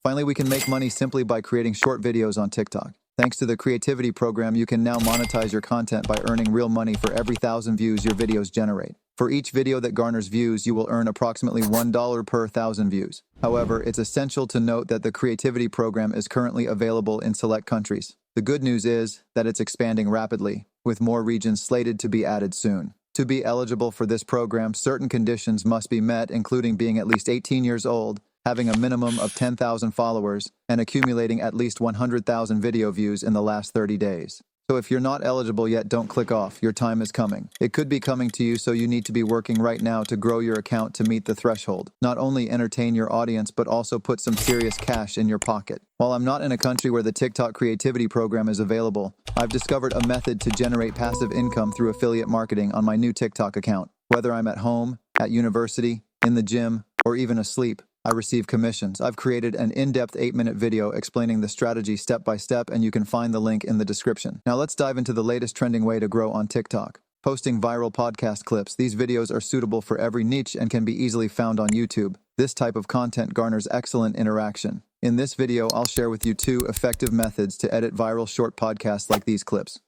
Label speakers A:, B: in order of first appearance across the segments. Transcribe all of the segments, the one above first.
A: Finally, we can make money simply by creating short videos on TikTok. Thanks to the creativity program, you can now monetize your content by earning real money for every 1,000 views your videos generate. For each video that garners views, you will earn approximately $1 per 1,000 views. However, it's essential to note that the creativity program is currently available in select countries. The good news is that it's expanding rapidly, with more regions slated to be added soon. To be eligible for this program, certain conditions must be met, including being at least 18 years old, having a minimum of 10,000 followers, and accumulating at least 100,000 video views in the last 30 days. So if you're not eligible yet, don't click off. Your time is coming. It could be coming to you, so you need to be working right now to grow your account to meet the threshold. Not only entertain your audience, but also put some serious cash in your pocket. While I'm not in a country where the TikTok creativity program is available, I've discovered a method to generate passive income through affiliate marketing on my new TikTok account. Whether I'm at home, at university, in the gym, or even asleep, I receive commissions. I've created an in-depth 8-minute video explaining the strategy step by step, and you can find the link in the description. Now let's dive into the latest trending way to grow on TikTok. Posting viral podcast clips. These videos are suitable for every niche and can be easily found on YouTube. This type of content garners excellent interaction. In this video, I'll share with you 2 effective methods to edit viral short podcasts like these clips.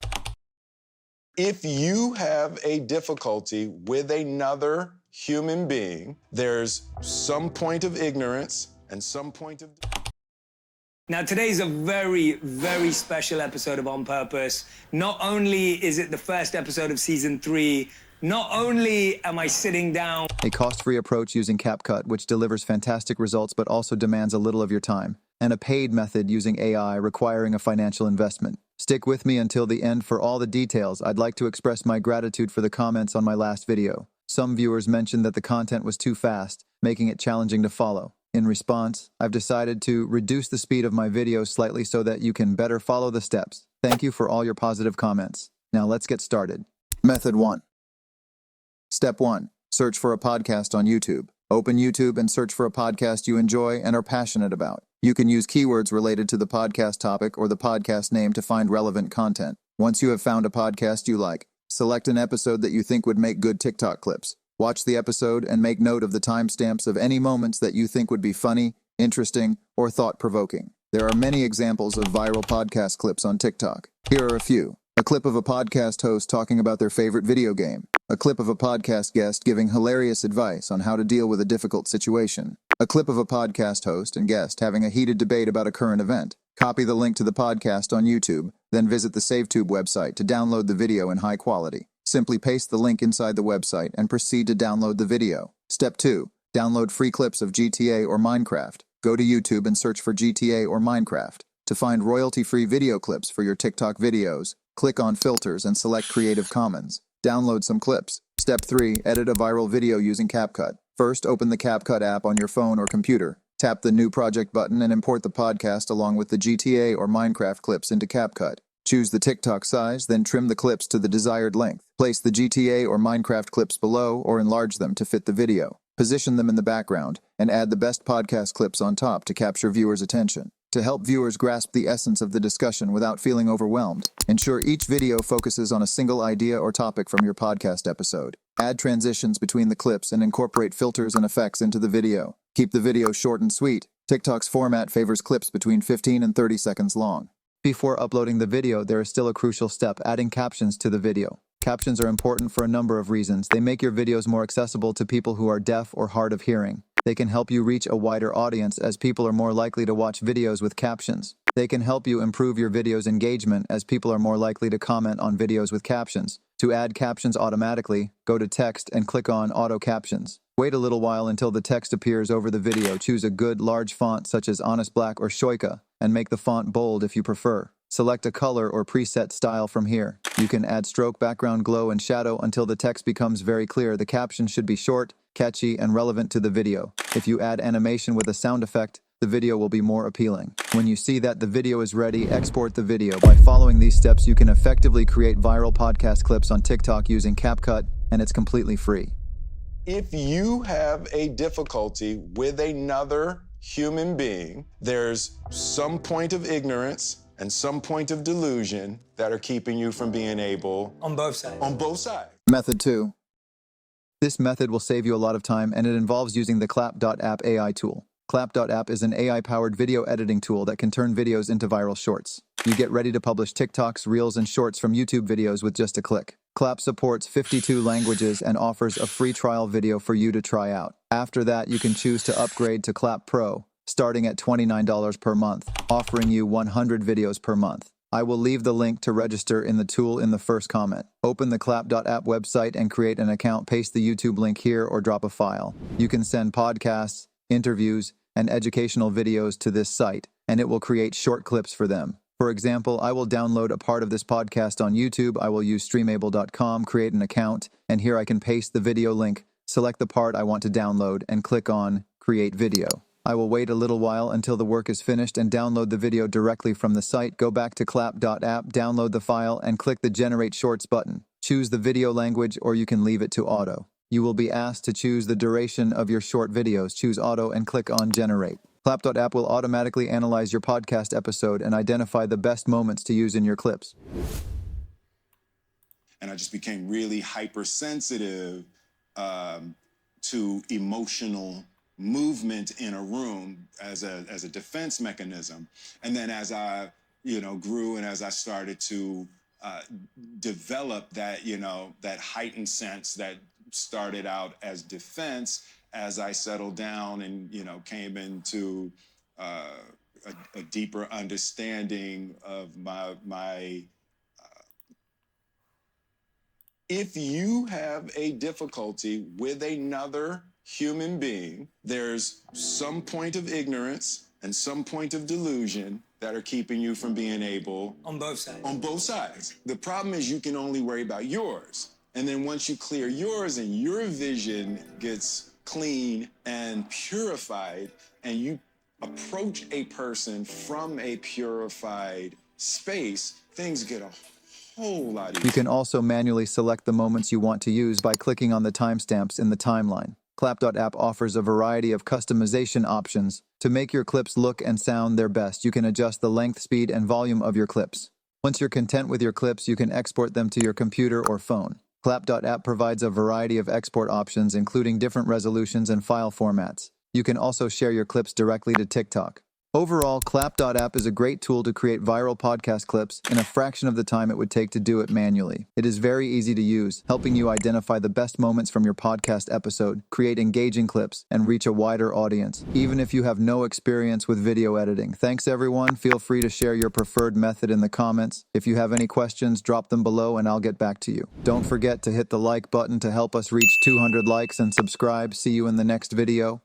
B: If you have a difficulty with another human being, there's some point of ignorance and some point of...
C: Now, today's a very, very special episode of On Purpose. Not only is it the first episode of season 3, not only am I sitting down...
A: A cost-free approach using CapCut, which delivers fantastic results but also demands a little of your time. And a paid method using AI requiring a financial investment. Stick with me until the end for all the details. I'd like to express my gratitude for the comments on my last video. Some viewers mentioned that the content was too fast, making it challenging to follow. In response, I've decided to reduce the speed of my videos slightly so that you can better follow the steps. Thank you for all your positive comments. Now let's get started. Method 1. Step 1. Search for a podcast on YouTube. Open YouTube and search for a podcast you enjoy and are passionate about. You can use keywords related to the podcast topic or the podcast name to find relevant content. Once you have found a podcast you like, select an episode that you think would make good TikTok clips. Watch the episode and make note of the timestamps of any moments that you think would be funny, interesting, or thought-provoking. There are many examples of viral podcast clips on TikTok. Here are a few. A clip of a podcast host talking about their favorite video game. A clip of a podcast guest giving hilarious advice on how to deal with a difficult situation. A clip of a podcast host and guest having a heated debate about a current event. Copy the link to the podcast on YouTube, then visit the SaveTube website to download the video in high quality. Simply paste the link inside the website and proceed to download the video. Step 2. Download free clips of GTA or Minecraft. Go to YouTube and search for GTA or Minecraft. To find royalty-free video clips for your TikTok videos, click on Filters and select Creative Commons. Download some clips. Step 3. Edit a viral video using CapCut. First, open the CapCut app on your phone or computer. Tap the New Project button and import the podcast along with the GTA or Minecraft clips into CapCut. Choose the TikTok size, then trim the clips to the desired length. Place the GTA or Minecraft clips below or enlarge them to fit the video. Position them in the background and add the best podcast clips on top to capture viewers' attention. To help viewers grasp the essence of the discussion without feeling overwhelmed, ensure each video focuses on a single idea or topic from your podcast episode. Add transitions between the clips and incorporate filters and effects into the video. Keep the video short and sweet. TikTok's format favors clips between 15 and 30 seconds long. Before uploading the video, there is still a crucial step: adding captions to the video. Captions are important for a number of reasons. They make your videos more accessible to people who are deaf or hard of hearing. They can help you reach a wider audience as people are more likely to watch videos with captions. They can help you improve your video's engagement as people are more likely to comment on videos with captions. To add captions automatically, go to Text and click on Auto Captions. Wait a little while until the text appears over the video. Choose a good large font such as Honest Black or Shoika and make the font bold if you prefer. Select a color or preset style from here. You can add stroke, background, glow, and shadow until the text becomes very clear. The caption should be short, catchy, and relevant to the video. If you add animation with a sound effect, the video will be more appealing. When you see that the video is ready, export the video. By following these steps, you can effectively create viral podcast clips on TikTok using CapCut, and it's completely free.
B: If you have a difficulty with another human being, there's some point of ignorance and some point of delusion that are keeping you from being able...
C: On both sides.
B: On both sides.
A: Method 2. This method will save you a lot of time, and it involves using the Klap.app AI tool. Klap.app is an AI-powered video editing tool that can turn videos into viral shorts. You get ready to publish TikToks, Reels, and Shorts from YouTube videos with just a click. Klap supports 52 languages and offers a free trial video for you to try out. After that, you can choose to upgrade to Klap Pro, starting at $29 per month, offering you 100 videos per month. I will leave the link to register in the tool in the first comment. Open the Klap.app website and create an account. Paste the YouTube link here or drop a file. You can send podcasts, interviews, and educational videos to this site, and it will create short clips for them. For example, I will download a part of this podcast on YouTube. I will use streamable.com, create an account, and here I can paste the video link, select the part I want to download, and click on Create Video. I will wait a little while until the work is finished and download the video directly from the site. Go back to Klap.app, download the file, and click the Generate Shorts button. Choose the video language, or you can leave it to auto. You will be asked to choose the duration of your short videos. Choose auto and click on Generate. Klap.app will automatically analyze your podcast episode and identify the best moments to use in your clips.
B: And I just became really hypersensitive to emotional movement in a room as a defense mechanism. And then as I, grew and as I started to develop that, that heightened sense that started out as defense, as I settled down and, came into a deeper understanding of my if you have a difficulty with another human being, there's some point of ignorance and some point of delusion that are keeping you from being able...
C: On both sides.
B: On both sides. The problem is you can only worry about yours. And then once you clear yours and your vision gets clean and purified, and you approach a person from a purified space, things get a whole lot easier.
A: You can also manually select the moments you want to use by clicking on the timestamps in the timeline. Klap.app offers a variety of customization options to make your clips look and sound their best. You can adjust the length, speed, and volume of your clips. Once you're content with your clips, you can export them to your computer or phone. Klap.app provides a variety of export options, including different resolutions and file formats. You can also share your clips directly to TikTok. Overall, Klap.app is a great tool to create viral podcast clips in a fraction of the time it would take to do it manually. It is very easy to use, helping you identify the best moments from your podcast episode, create engaging clips, and reach a wider audience, even if you have no experience with video editing. Thanks, everyone. Feel free to share your preferred method in the comments. If you have any questions, drop them below and I'll get back to you. Don't forget to hit the like button to help us reach 200 likes and subscribe. See you in the next video.